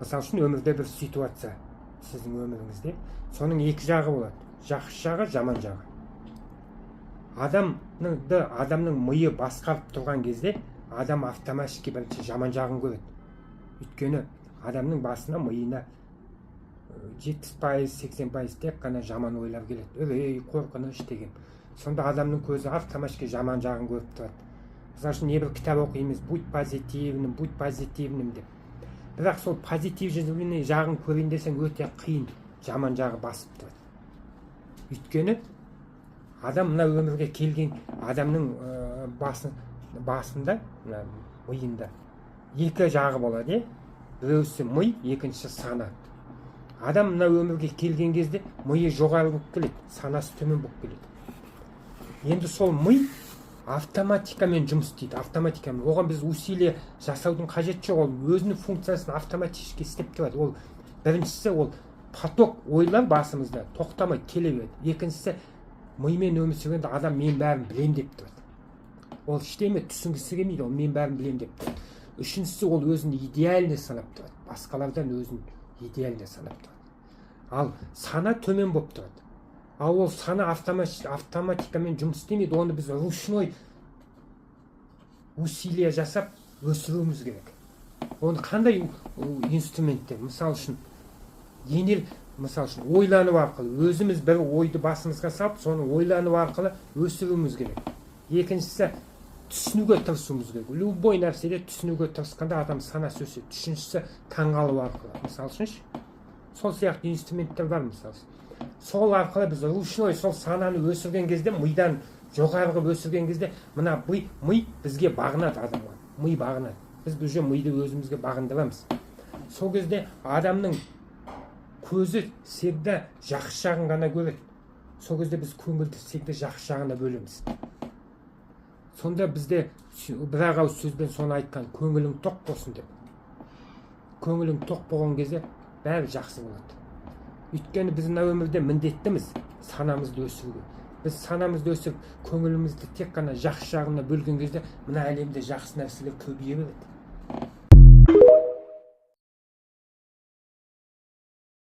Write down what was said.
Мысал үшін өмірде бір ситуация сіздің өміріңізде, соның екі жағы болады, жақсы жағы, жаман жағы. Адамның миы басқарып тұрған кезде адам автоматически бірінші жаман жағын көреді. Өйткені адамның басына, миына 70-80% тек қана жаман ойлар келеді. Үрей, қорқыныш деген. Сонда адамның көзі автоматически жаман жағын көріп тұрады. Мысалы үшін не бір кітап оқимыз, будь позитивным деп. Бірақ сол позитивный жағын көрейін десең өте қиын, жаман жағы басып тұрады. Өйткені адам мына өмірге келген адамның басында, миында екі жағы болады, біреусі ми, екіншісі сана. Адам мына өмірге келген кезде миы жоғары болып келеді, санасы төмен болып келеді. Енді сол ми автоматикамен жұмыс істейді, автоматикамен. Оған біз усилие жасаудың қажеті жоқ, ол өзінің функциясын автоматически істеп тұрады. Ол біріншісі ол поток ойлар басымызда тоқтамай келе береді. Екіншісі мимен өмір сүргенде адам мен бәрін білем деп тұрады. Ол ештеме түсінгісі келмейді, ол мен бәрін білем деп тұрады. Үшіншісі ол өзін идеальный санап тұрады, басқалардан өзін идеальный санап тұрады. Ал сана төмен болып тұрады. Ал ол сана автоматикамен жұмыс істемейді, оны біз ручной усилие жасап өсіруіміз керек. Оны қандай инструменттер, мысал үшін ойлану арқылы, өзіміз бір ойды басымызға салып, соны ойлану арқылы өсіруіміз керек. Екіншісі түсінуге тырысуымыз керек. Любой нәрседе түсінуге тырысқанда адам санасы өседі. Үшіншісі таңғалу арқылы. Мысал үшін сол сияқты инструменттер бар, мысал үшін. Сол арқылы біз ручной сол сананы өсірген кезде, мидан жоғарғы өсірген кезде, мына ми бізге бағынады адамға. Ми бағынады. Біз уже миды өзімізге бағындырамыз. Сол кезде адамның көзі всегда жақсы жағын ғана көреді. Сол кезде біз көңілді всегда жақсы жағына бөлеміз. Сонда бізде бір ауыз сөзбен соны айтқан, көңілің тоқ болсын деп. Көңілің тоқ болған кезде бәрі жақсы болады. Өйткені біз мына өмірде міндеттіміз санамызды өсіруге. Біз санамызды өсіріп, көңілімізді тек қана жақсы жағына бөлген кезде мына әлемде жақсы нәрселер көбейе береді.